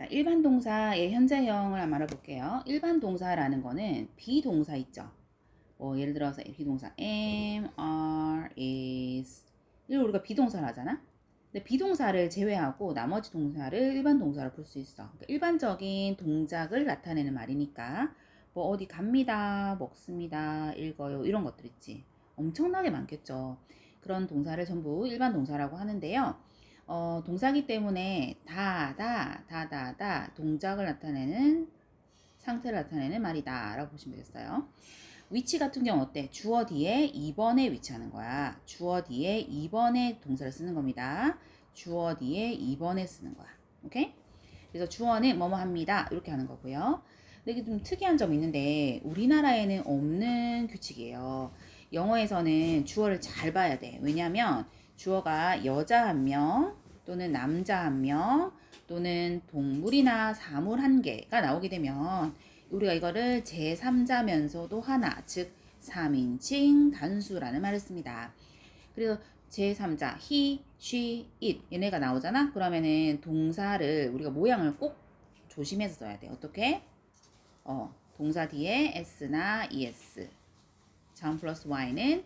자, 일반 동사의 현재형을 한번 알아볼게요. 일반 동사라는 거는 비동사 있죠. 뭐 예를 들어서 비동사 am, are, is 이걸 우리가 비동사를 하잖아. 근데 비동사를 제외하고 나머지 동사를 일반 동사로 풀 수 있어. 그러니까 일반적인 동작을 나타내는 말이니까 뭐 어디 갑니다, 먹습니다, 읽어요 이런 것들 있지. 엄청나게 많겠죠. 그런 동사를 전부 일반 동사라고 하는데요. 동사기 때문에 동작을 나타내는 상태를 나타내는 말이다 라고 보시면 되겠어요. 위치 같은 경우 어때? 주어 뒤에 2번에 위치하는 거야. 주어 뒤에 2번에 동사를 쓰는 겁니다. 주어 뒤에 2번에 쓰는 거야. 오케이? 그래서 주어는 뭐뭐 합니다. 이렇게 하는 거고요. 근데 이게 좀 특이한 점이 있는데 우리나라에는 없는 규칙이에요. 영어에서는 주어를 잘 봐야 돼. 왜냐면 주어가 여자 한 명, 또는 남자 한 명, 또는 동물이나 사물 한 개가 나오게 되면 우리가 이거를 제3자면서도 하나, 즉 3인칭 단수라는 말을 씁니다. 그래서 제3자 he, she, it 얘네가 나오잖아. 그러면은 동사를 우리가 모양을 꼭 조심해서 써야 돼. 어떻게? 동사 뒤에 s나 es, 자음 플러스 y는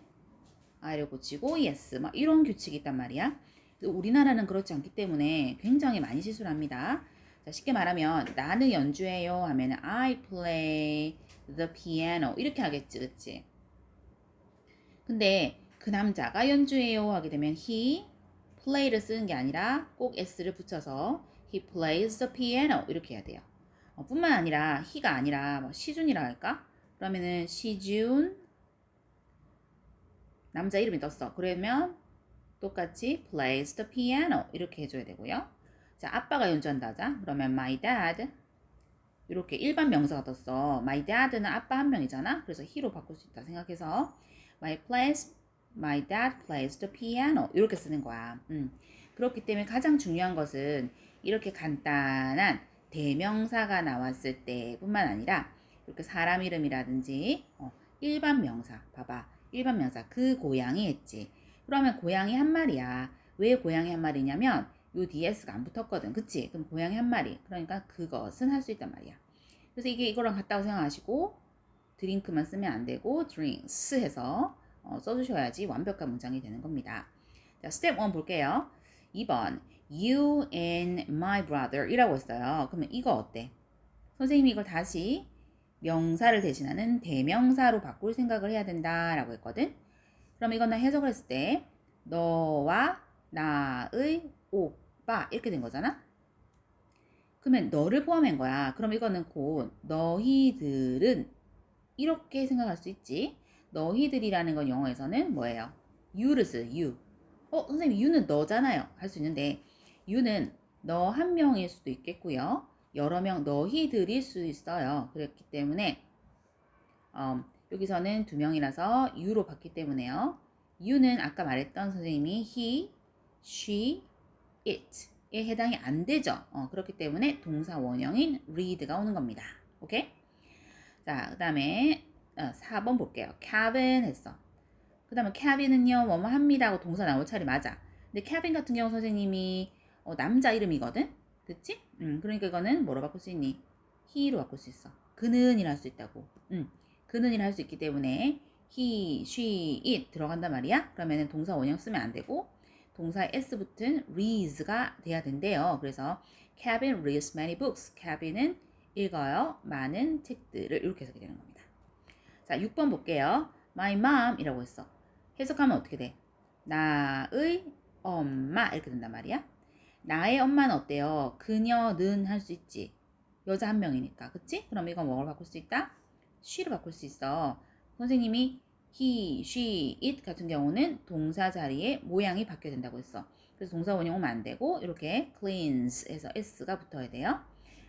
i를 고치고 es 막 이런 규칙이 있단 말이야. 우리나라는 그렇지 않기 때문에 굉장히 많이 실수를 합니다. 자, 쉽게 말하면 나는 연주해요 하면 I play the piano 이렇게 하겠지, 그치? 근데 그 남자가 연주해요 하게 되면 he play를 쓰는 게 아니라 꼭 s를 붙여서 he plays the piano 이렇게 해야 돼요. 뿐만 아니라 he가 아니라 뭐 시준이라 할까? 그러면은 시준 남자 이름이 떴어. 그러면 똑같이 plays the piano 이렇게 해줘야 되고요. 자, 아빠가 연주한다 하자. 그러면 my dad 이렇게 일반 명사가 떴어. my dad는 아빠 한 명이잖아. 그래서 he로 바꿀 수 있다 생각해서 my dad plays the piano 이렇게 쓰는 거야. 그렇기 때문에 가장 중요한 것은 이렇게 간단한 대명사가 나왔을 때뿐만 아니라 이렇게 사람 이름이라든지 일반 명사 봐봐. 일반 명사 그 고양이 했지. 그러면 고양이 한 마리야. 왜 고양이 한 마리냐면 요 DS가 안 붙었거든. 그치? 그럼 고양이 한 마리. 그러니까 그것은 할 수 있단 말이야. 그래서 이게 이거랑 같다고 생각하시고 드링크만 쓰면 안 되고 drinks 해서 써주셔야지 완벽한 문장이 되는 겁니다. 자, 스텝 1 볼게요. 2번 You and my brother 이라고 했어요. 그러면 이거 어때? 선생님이 이걸 다시 명사를 대신하는 대명사로 바꿀 생각을 해야 된다라고 했거든. 그럼 이건 나 해석을 했을 때 너와 나의 오빠 이렇게 된 거잖아. 그러면 너를 포함한 거야. 그럼 이거는 곧 너희들은 이렇게 생각할 수 있지. 너희들이라는 건 영어에서는 뭐예요? you를 써요. you. 선생님 you는 너잖아요. 할 수 있는데 you는 너 한 명일 수도 있겠고요. 여러 명 너희들일 수 있어요. 그렇기 때문에 여기서는 두 명이라서 you로 봤기 때문에요. you는 아까 말했던 선생님이 he, she, it에 해당이 안 되죠. 그렇기 때문에 동사 원형인 read가 오는 겁니다. 오케이? 자, 그 다음에 4번 볼게요. cabin 했어. 그 다음에 cabin은요, 뭐뭐 합니다 하고 동사 나올 차례 맞아. 근데 cabin 같은 경우 선생님이 남자 이름이거든? 그치? 그러니까 이거는 뭐로 바꿀 수 있니? he로 바꿀 수 있어. 그는 일할 수 있다고. 그는 일할 수 있기 때문에 he, she, it 들어간단 말이야. 그러면은 동사 원형 쓰면 안 되고 동사에 s 붙은 reads가 돼야 된대요. 그래서 cabin reads many books. cabin은 읽어요. 많은 책들을 이렇게 해석이 되는 겁니다. 자, 6번 볼게요. My mom 이라고 했어. 해석하면 어떻게 돼? 나의 엄마 이렇게 된단 말이야. 나의 엄마는 어때요? 그녀는 할 수 있지. 여자 한 명이니까. 그치? 그럼 이건 뭐로 바꿀 수 있다? she로 바꿀 수 있어. 선생님이 he, she, it 같은 경우는 동사 자리에 모양이 바뀌어야 된다고 했어. 그래서 동사 원형 오면 안 되고 이렇게 cleans 해서 s가 붙어야 돼요.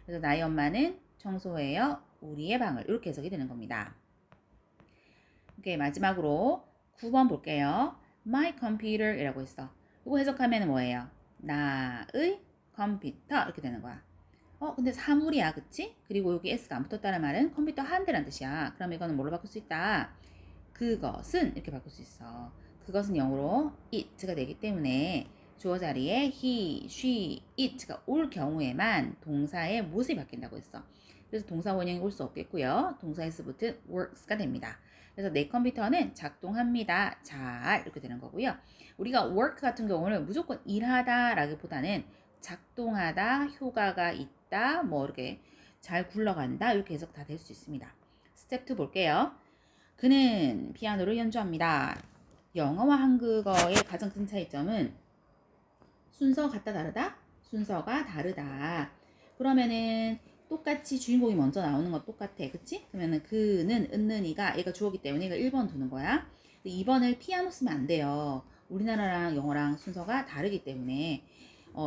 그래서 나의 엄마는 청소해요. 우리의 방을 이렇게 해석이 되는 겁니다. 오케이, 마지막으로 9번 볼게요. My computer 이라고 했어. 이거 해석하면 뭐예요? 나의 컴퓨터 이렇게 되는 거야. 근데 사물이야, 그치? 그리고 여기 s가 안 붙었다는 말은 컴퓨터 한 대란 뜻이야. 그럼 이거는 뭘로 바꿀 수 있다? 그것은 이렇게 바꿀 수 있어. 그것은 영어로 it가 되기 때문에 주어 자리에 he, she, it가 올 경우에만 동사의 모습이 바뀐다고 했어. 그래서 동사 원형이 올 수 없겠고요. 동사의 s 붙은 works가 됩니다. 그래서 내 컴퓨터는 작동합니다. 잘 이렇게 되는 거고요. 우리가 work 같은 경우는 무조건 일하다 라기보다는 작동하다, 효과가 있다, 뭐 이렇게 잘 굴러간다 이렇게 해석 다 될 수 있습니다. 스텝 2 볼게요. 그는 피아노를 연주합니다. 영어와 한국어의 가장 큰 차이점은 순서 같다 다르다? 순서가 다르다. 그러면은 똑같이 주인공이 먼저 나오는 건 똑같아. 그치? 그러면은 그는, 은는이가 얘가 주어기 때문에 얘가 1번 두는 거야. 2번을 피아노 쓰면 안 돼요. 우리나라랑 영어랑 순서가 다르기 때문에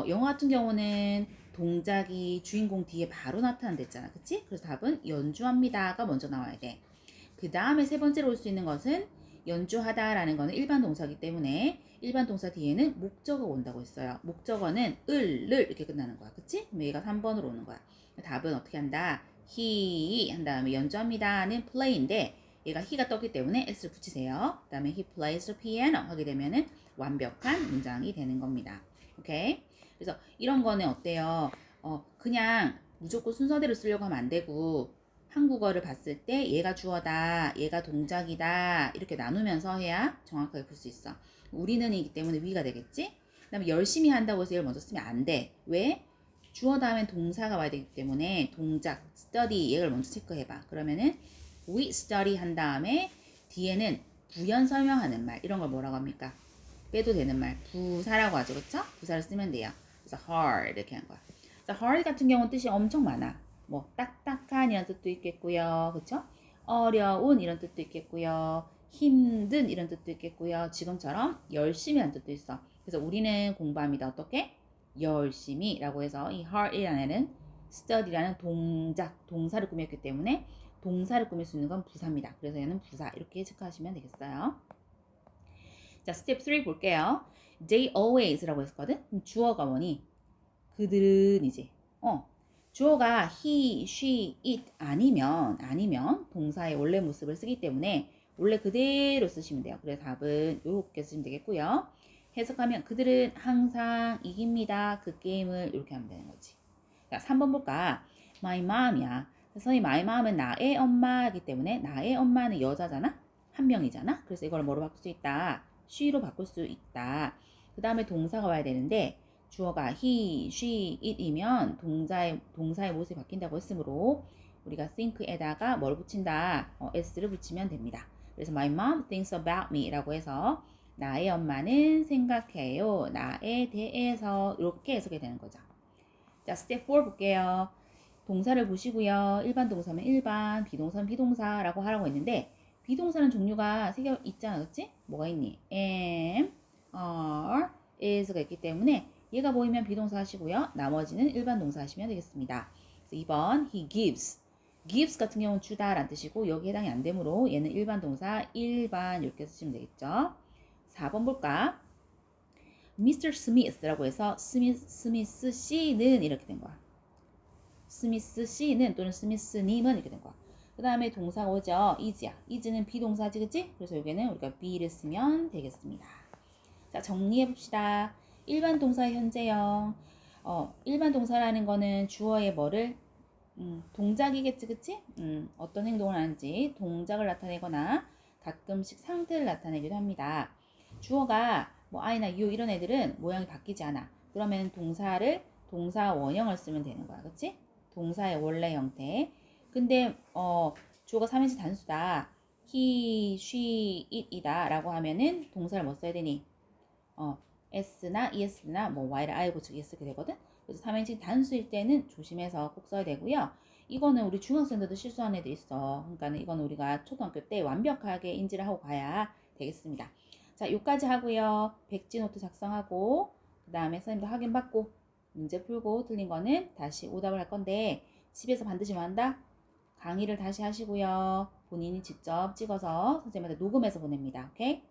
영어 같은 경우는 동작이 주인공 뒤에 바로 나타난댔잖아. 그치? 그래서 답은 연주합니다가 먼저 나와야 돼. 그 다음에 세 번째로 올 수 있는 것은 연주하다라는 거는 일반 동사이기 때문에 일반 동사 뒤에는 목적어가 온다고 했어요. 목적어는 을 이렇게 끝나는 거야. 그치? 그럼 얘가 3번으로 오는 거야. 답은 어떻게 한다? he 한 다음에 연주합니다는 play인데 얘가 he가 떴기 때문에 s를 붙이세요. 그 다음에 he plays the piano 하게 되면은 완벽한 문장이 되는 겁니다. 오케이? 그래서 이런 거는 어때요? 그냥 무조건 순서대로 쓰려고 하면 안 되고 한국어를 봤을 때 얘가 주어다, 얘가 동작이다 이렇게 나누면서 해야 정확하게 풀 수 있어. 우리는이기 때문에 위가 되겠지? 그 다음에 열심히 한다고 해서 얘를 먼저 쓰면 안 돼. 왜? 주어 다음엔 동사가 와야 되기 때문에 동작, study 얘를 먼저 체크해봐. 그러면은 we study 한 다음에 뒤에는 부연 설명하는 말 이런 걸 뭐라고 합니까? 빼도 되는 말 부사라고 하죠. 그쵸? 부사를 쓰면 돼요. 그래서 hard 이렇게 하는 거야. 그래서 hard 같은 경우는 뜻이 엄청 많아. 뭐 딱딱한 이런 뜻도 있겠고요. 그쵸? 어려운 이런 뜻도 있겠고요. 힘든 이런 뜻도 있겠고요. 지금처럼 열심히라는 뜻도 있어. 그래서 우리는 공부합니다. 어떻게? 열심히 라고 해서 이 hard이라는 애는 study라는 동사를 꾸몄기 때문에 동사를 꾸밀 수 있는 건 부사입니다. 그래서 얘는 부사 이렇게 체크하시면 되겠어요. 자, 스텝 3 볼게요. They always라고 했었거든? 주어가 뭐니? 그들은이지. 주어가 he, she, it 아니면 동사의 원래 모습을 쓰기 때문에 원래 그대로 쓰시면 돼요. 그래서 답은 이렇게 쓰시면 되겠고요. 해석하면 그들은 항상 이깁니다. 그 게임을 이렇게 하면 되는 거지. 자, 3번 볼까? My mom이야. 선생님, my mom은 나의 엄마이기 때문에 나의 엄마는 여자잖아? 한 명이잖아? 그래서 이걸 뭐로 바꿀 수 있다? she로 바꿀 수 있다. 그 다음에 동사가 와야 되는데 주어가 he, she, it이면 동사의 모습이 바뀐다고 했으므로 우리가 think에다가 뭘 붙인다? s를 붙이면 됩니다. 그래서 my mom thinks about me 라고 해서 나의 엄마는 생각해요. 나에 대해서 이렇게 해석이 되는 거죠. 자, 스텝 4 볼게요. 동사를 보시고요. 일반 동사면 일반, 비동사는 비동사라고 하라고 했는데 비동사는 종류가 3개 있잖아. 그치? 뭐가 있니? am, are, is가 있기 때문에 얘가 보이면 비동사 하시고요. 나머지는 일반 동사 하시면 되겠습니다. 그래서 2번 he gives. gives 같은 경우는 주다 라는 뜻이고 여기 해당이 안 되므로 얘는 일반 동사 일반 이렇게 쓰시면 되겠죠. 4번 볼까? Mr. Smith라고 해서 스미스 씨는 이렇게 된 거야. 스미스 씨는 또는 스미스님은 이렇게 된 거야. 그 다음에 동사가 오죠. is야. is는 비동사지, 그치? 그래서 여기는 우리가 be를 쓰면 되겠습니다. 자, 정리해봅시다. 일반 동사의 현재형. 일반 동사라는 거는 주어의 뭐를 동작이겠지, 그치? 어떤 행동을 하는지 동작을 나타내거나 가끔씩 상태를 나타내기도 합니다. 주어가 뭐 I나 you 이런 애들은 모양이 바뀌지 않아. 그러면 동사 원형을 쓰면 되는 거야. 그치? 동사의 원래 형태. 근데 주어가 3인칭 단수다. he, she, it이다 라고 하면은 동사를 뭐 써야 되니? s나 es나 뭐 y를 I 고치기 s 쓰게 되거든. 그래서 3인칭 단수일 때는 조심해서 꼭 써야 되고요. 이거는 우리 중학생들도 실수하는 애들 있어. 그러니까 이거는 우리가 초등학교 때 완벽하게 인지를 하고 가야 되겠습니다. 자, 요까지 하고요. 백지 노트 작성하고 그 다음에 선생님도 확인받고 문제 풀고 틀린 거는 다시 오답을 할 건데 집에서 반드시 뭐 한다? 강의를 다시 하시고요. 본인이 직접 찍어서 선생님한테 녹음해서 보냅니다. 오케이?